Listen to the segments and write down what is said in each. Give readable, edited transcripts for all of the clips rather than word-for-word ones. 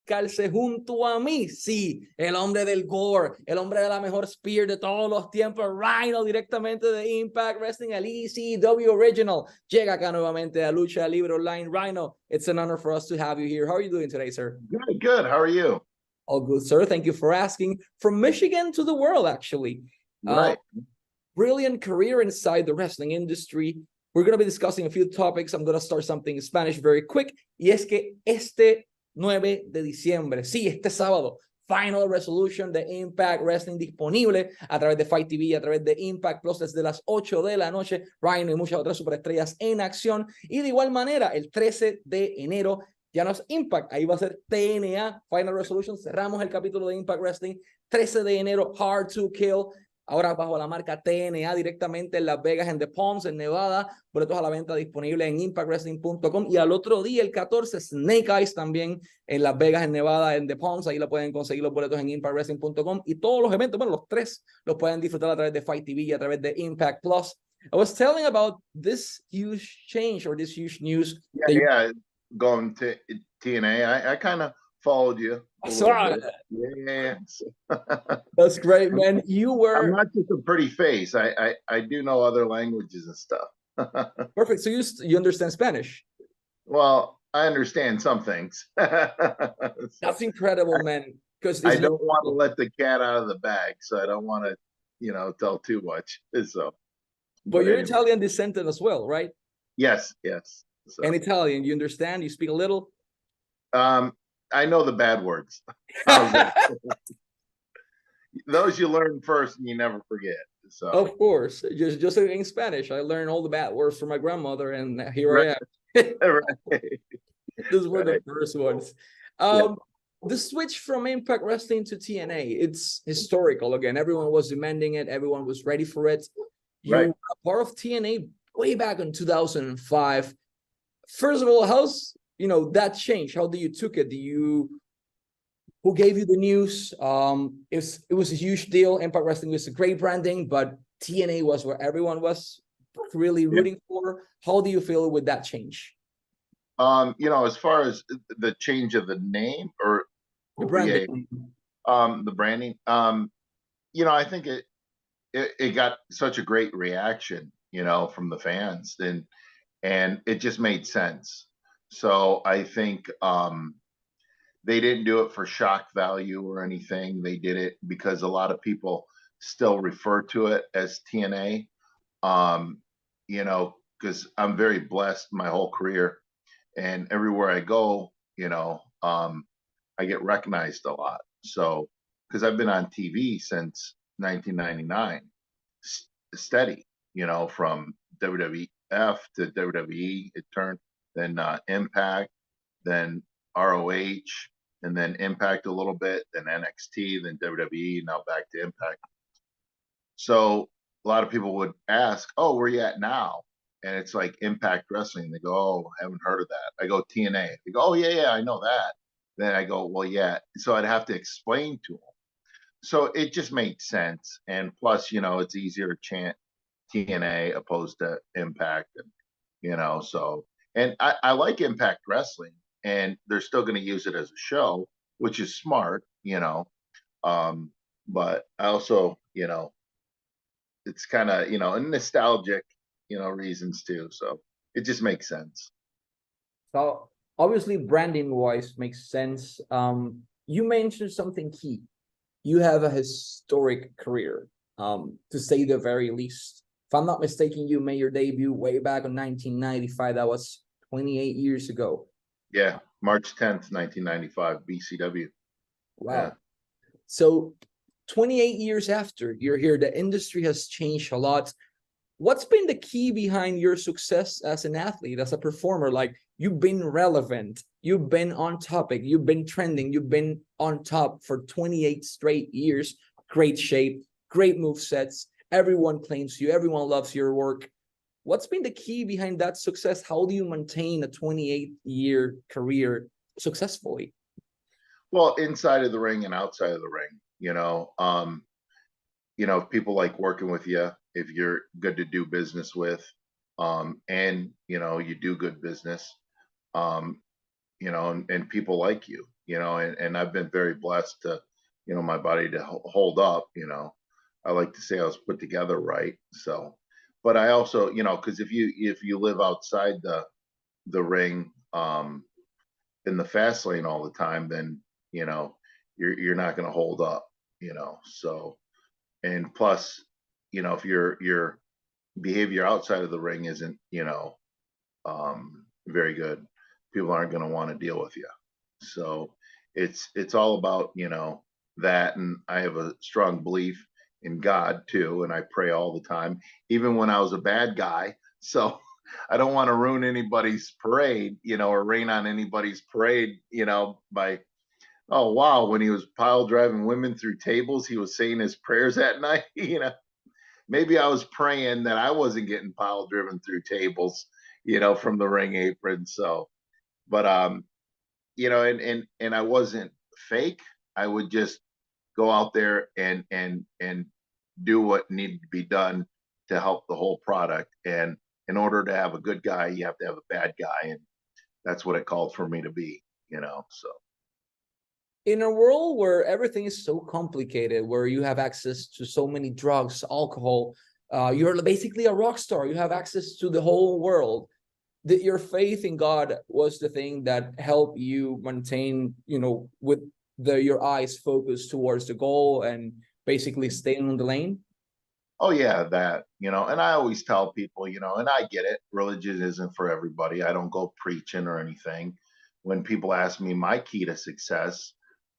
calce junto a mí. Sí, el hombre del gore, el hombre de la mejor spear de todos los tiempos, Rhino, directamente de Impact Wrestling, el ECW Original. Llega acá nuevamente a Lucha Libre Online. Rhino, it's an honor for us to have you here. How are you doing today, sir? Good, good. How are you? All good, sir. Thank you for asking. From Michigan to the world, actually. Right. Brilliant career inside the wrestling industry. We're going to be discussing a few topics. I'm going to start something in Spanish very quick. Y es que este 9 de diciembre, sí, este sábado, Final Resolution de Impact Wrestling disponible a través de Fight TV, a través de Impact Plus desde las 8 de la noche. Rhino y muchas otras superestrellas en acción. Y de igual manera, el 13 de enero ya no es Impact, ahí va a ser TNA, Final Resolution. Cerramos el capítulo de Impact Wrestling. 13 de enero, Hard to Kill. Ahora bajo la marca TNA directamente en Las Vegas, en The Palms, en Nevada. Boletos a la venta disponibles en impactwrestling.com. Y al otro día, el 14, Snake Eyes también en Las Vegas, en Nevada, en The Palms. Ahí lo pueden conseguir los boletos en impactwrestling.com. Y todos los eventos, bueno, los tres, los pueden disfrutar a través de Fight TV y a través de Impact Plus. I was telling about this huge change or this huge news. Yeah, going to TNA. I kind of followed you. Yeah. That's great, man. You were... I'm not just a pretty face. I do know other languages and stuff. Perfect. So you understand Spanish? Well, I understand some things. That's incredible, man. Because I don't want to let the cat out of the bag, so I don't want to, tell too much. So, but you're anyway. Italian descendant as well, right? Yes. So. And Italian, you understand? You speak a little? I know the bad words. Those you learn first and you never forget. So of course, just like in Spanish, I learned all the bad words from my grandmother, and here I am. Right. These were the first ones. The switch from Impact Wrestling to TNA, it's historical. Again, everyone was demanding it. Everyone was ready for it. You were part of TNA way back in 2005. First of all, how's that change? How you took it? Who gave you the news? It was a huge deal. Impact Wrestling was a great branding, but TNA was where everyone was really rooting for. How do you feel with that change? As far as the change of the name or the branding, the branding, I think it got such a great reaction, from the fans, and it just made sense. So I think they didn't do it for shock value or anything. They did it because a lot of people still refer to it as TNA. Because I'm very blessed my whole career, and everywhere I go, I get recognized a lot. So because I've been on TV since 1999, steady, from WWF to WWE, it turned, then Impact, then ROH, and then Impact a little bit, then NXT, then WWE, now back to Impact. So a lot of people would ask, oh, where you at now? And it's like Impact Wrestling. They go, oh, I haven't heard of that. I go, TNA. They go, oh, yeah, I know that. Then I go, well, yeah. So I'd have to explain to them. So it just made sense. And plus, it's easier to chant TNA opposed to Impact. And, so, and I like Impact Wrestling, and they're still going to use it as a show, which is smart, but I also, it's kind of, nostalgic, reasons too. So it just makes sense. So obviously branding wise makes sense. You mentioned something key. You have a historic career, to say the very least. If I'm not mistaken, you made your debut way back in 1995. That was 28 years ago. Yeah, March 10th, 1995, BCW. Wow. Yeah. So 28 years after you're here, the industry has changed a lot. What's been the key behind your success as an athlete, as a performer? Like, you've been relevant, you've been on topic, you've been trending, you've been on top for 28 straight years. Great shape, great movesets. Everyone claims you, everyone loves your work. What's been the key behind that success? How do you maintain a 28-year career successfully? Well, inside of the ring and outside of the ring, people like working with you if you're good to do business with, and you do good business, and people like you, and I've been very blessed to, my body to hold up, I like to say I was put together right. So, but I also, because if you live outside the ring, in the fast lane all the time, then you're not going to hold up, So, and plus, if your behavior outside of the ring isn't, very good, people aren't going to want to deal with you. So it's all about, that. And I have a strong belief in God too. And I pray all the time, even when I was a bad guy. So I don't want to ruin anybody's parade, or rain on anybody's parade, by, oh, wow, when he was pile driving women through tables, he was saying his prayers at night, Maybe I was praying that I wasn't getting pile driven through tables, from the ring apron. So, but and I wasn't fake. I would just go out there and do what needed to be done to help the whole product. And in order to have a good guy, you have to have a bad guy, and that's what it called for me to be. So In a world where everything is so complicated, where you have access to so many drugs, alcohol, you're basically a rock star. You have access to the whole world. Your faith in God was the thing that helped you maintain, with your eyes focused towards the goal and basically staying on the lane. oh yeah, that, and I always tell people, and I get it, religion isn't for everybody. I don't go preaching or anything. When people ask me my key to success,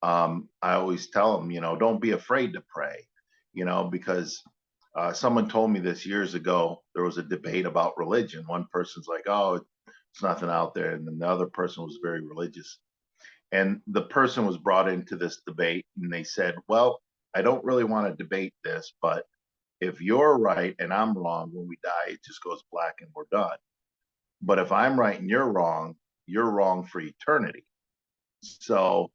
I always tell them, don't be afraid to pray, because someone told me this years ago. There was a debate about religion. One person's like, oh, it's nothing out there, and then the other person was very religious. And the person was brought into this debate, and they said, well, I don't really want to debate this, but if you're right and I'm wrong, when we die, it just goes black and we're done. But if I'm right and you're wrong for eternity. So,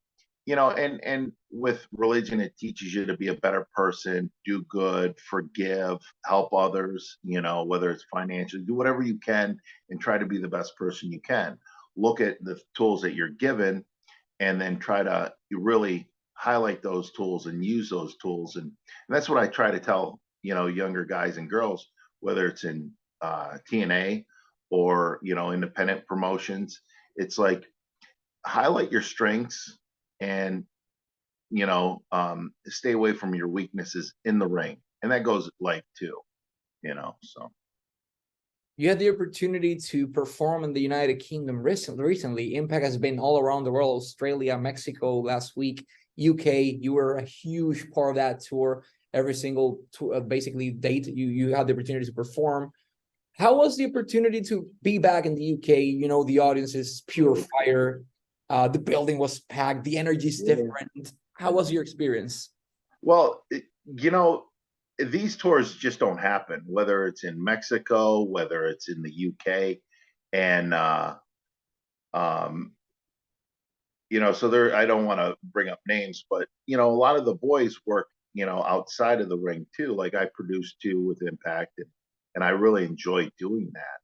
and with religion, it teaches you to be a better person, do good, forgive, help others, whether it's financially, do whatever you can and try to be the best person you can. Look at the tools that you're given and then try to really highlight those tools and use those tools. And that's what I try to tell, younger guys and girls, whether it's in TNA or, independent promotions. It's like, highlight your strengths and, stay away from your weaknesses in the ring. And that goes life too, so. You had the opportunity to perform in the United Kingdom recently. Impact has been all around the world: Australia, Mexico, last week, UK. You were a huge part of that tour. Every single basically date you had the opportunity to perform. How was the opportunity to be back in the UK? The audience is pure fire. The building was packed. The energy is different. How was your experience? Well, these tours just don't happen, whether it's in Mexico, whether it's in the UK. And, so there, I don't want to bring up names, but, a lot of the boys work, outside of the ring too. Like I produced two with Impact, and I really enjoy doing that.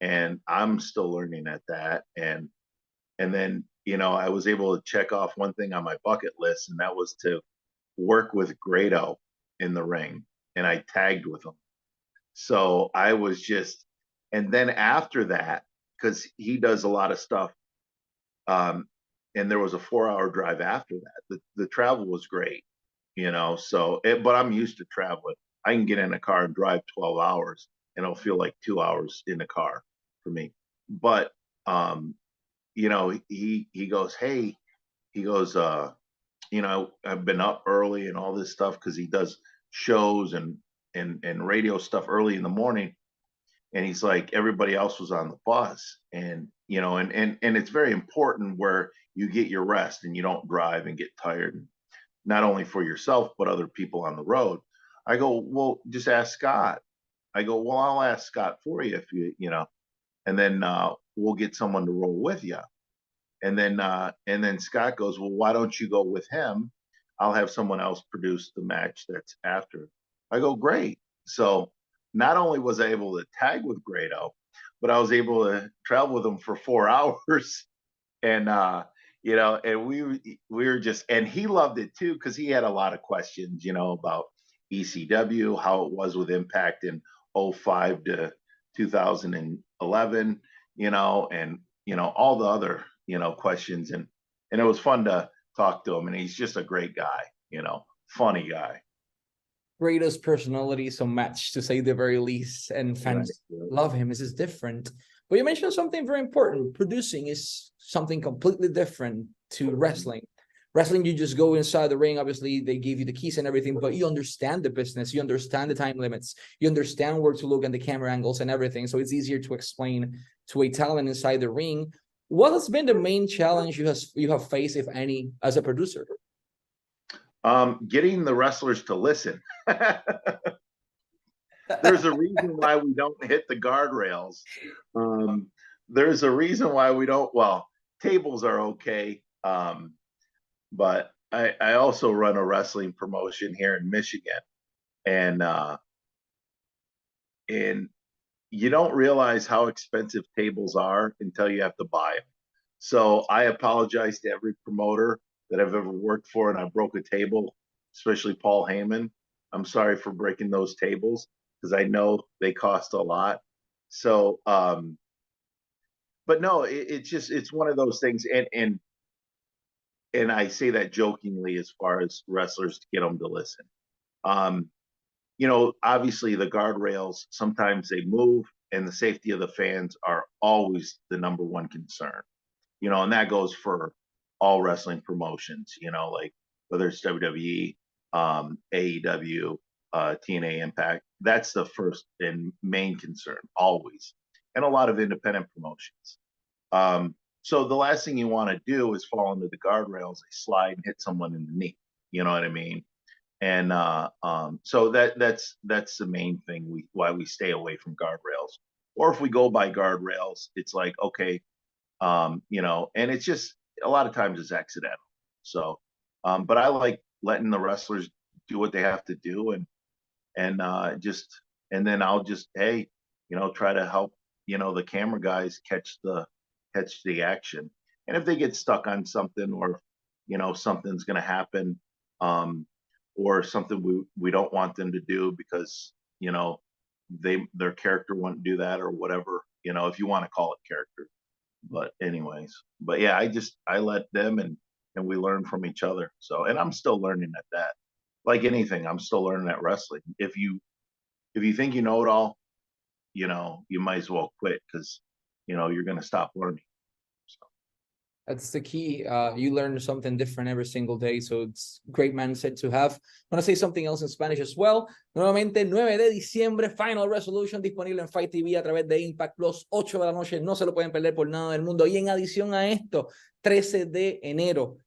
And I'm still learning at that. And then, I was able to check off one thing on my bucket list, and that was to work with Grado in the ring. And I tagged with him. So I was just, and then after that, because he does a lot of stuff, and there was a 4-hour drive after that. The travel was great, so, but I'm used to traveling. I can get in a car and drive 12 hours and it'll feel like 2 hours in the car for me. But, he goes, hey, he goes, I've been up early and all this stuff, because he does shows and radio stuff early in the morning. And he's like, everybody else was on the bus, and and it's very important where you get your rest and you don't drive and get tired, not only for yourself but other people on the road. I go, well, just ask Scott. I go, well, I'll ask Scott for you if and then we'll get someone to roll with you. And then Scott goes, well, why don't you go with him? I'll have someone else produce the match that's after. I go, great. So not only was I able to tag with Grado, but I was able to travel with him for 4 hours. And you know, and we were just, and he loved it too because he had a lot of questions, you know, about ECW, how it was with Impact in '05 to 2011, you know, and you know all the other you know questions, and it was fun to talk to him, and he's just a great guy, you know, funny guy. Greatest personality, so match to say the very least, and fans love him. This is different. But you mentioned something very important. Producing is something completely different to wrestling. Wrestling, you just go inside the ring. Obviously, they give you the keys and everything, but you understand the business. You understand the time limits. You understand where to look and the camera angles and everything. So it's easier to explain to a talent inside the ring. What has been the main challenge you have faced, if any, as a producer? Getting the wrestlers to listen. There's a reason why we don't hit the guardrails. There's a reason why we don't. Well, tables are okay. But I also run a wrestling promotion here in Michigan, and you don't realize how expensive tables are until you have to buy them. So I apologize to every promoter that I've ever worked for, and I broke a table, especially Paul Heyman. I'm sorry for breaking those tables because I know they cost a lot. So, but no, it's one of those things, and I say that jokingly as far as wrestlers to get them to listen. You know, obviously the guardrails, sometimes they move, and the safety of the fans are always the number one concern. You know, and that goes for all wrestling promotions, you know, like whether it's WWE, AEW, TNA Impact, that's the first and main concern always. And a lot of independent promotions. So the last thing you want to do is fall into the guardrails, slide and hit someone in the knee. You know what I mean? And so that's the main thing why we stay away from guardrails. Or if we go by guardrails, it's like, okay, you know, and it's just a lot of times it's accidental. So, but I like letting the wrestlers do what they have to do, and then I'll just, hey, you know, try to help, you know, the camera guys catch the action. And if they get stuck on something, or you know something's going to happen, or something we don't want them to do because you know their character wouldn't do that, or whatever, you know, if you want to call it character. But anyways, but yeah, I let them, and we learn from each other. So, and I'm still learning at that. Like anything, I'm still learning at wrestling. If you think you know it all, you know, you might as well quit, because you know you're going to stop learning. So. That's the key. You learn something different every single day, so it's great mindset to have. I'm going to say something else in Spanish as well. Nuevamente, 9 de diciembre, Final Resolution disponible en Fight TV a través de Impact Plus, 8 de la noche. No se lo pueden perder por nada del mundo. Y en adición a esto, 13 de enero,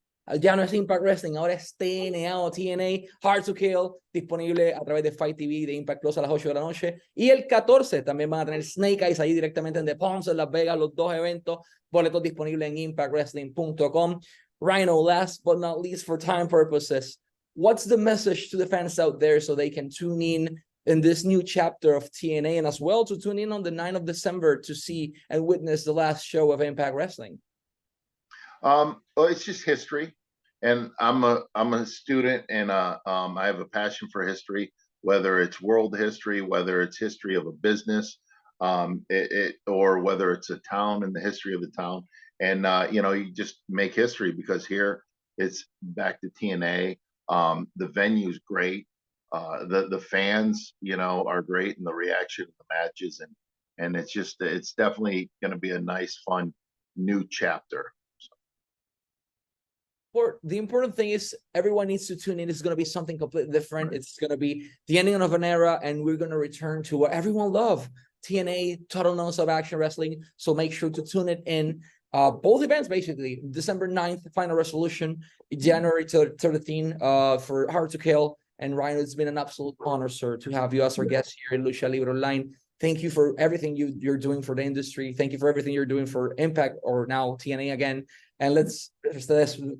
ya no es Impact Wrestling, ahora es TNA o TNA, Hard to Kill, disponible a través de Fight TV de Impact Plus a las 8 de la noche. Y el 14 también van a tener Snake Eyes ahí directamente en The Palms en Las Vegas, los dos eventos. Boletos disponibles en impactwrestling.com. Rhino, last but not least, for time purposes, what's the message to the fans out there so they can tune in this new chapter of TNA, and as well to tune in on the 9th of December to see and witness the last show of Impact Wrestling? Well, it's just history, and I'm a student, and I have a passion for history, whether it's world history, whether it's history of a business, or whether it's a town and the history of the town. And you know, you just make history, because here it's back to TNA. The venue's great. The fans, you know, are great, and the reaction to the matches, and it's definitely going to be a nice, fun new chapter. The important thing is everyone needs to tune in. It's going to be something completely different. Right. It's going to be the ending of an era, and we're going to return to what everyone loved, TNA, Total Non-Stop Action Wrestling. So make sure to tune it in. Both events, basically, December 9th, Final Resolution, January 13th for Hard to Kill. And Rhino, it's been an absolute honor, sir, to have you as our guest here in Lucha Libre Online. Thank you for everything you're doing for the industry. Thank you for everything you're doing for Impact, or now TNA again. And let's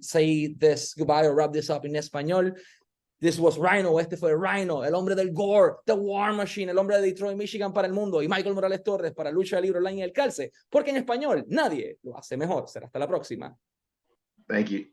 say this goodbye, or wrap this up in español. This was Rhino. Este fue Rhino, el hombre del gore, the War Machine, el hombre de Detroit, Michigan para el mundo, y Michael Morales Torres para Lucha Libre Online y El Calce, porque en español nadie lo hace mejor. Será hasta la próxima. Thank you.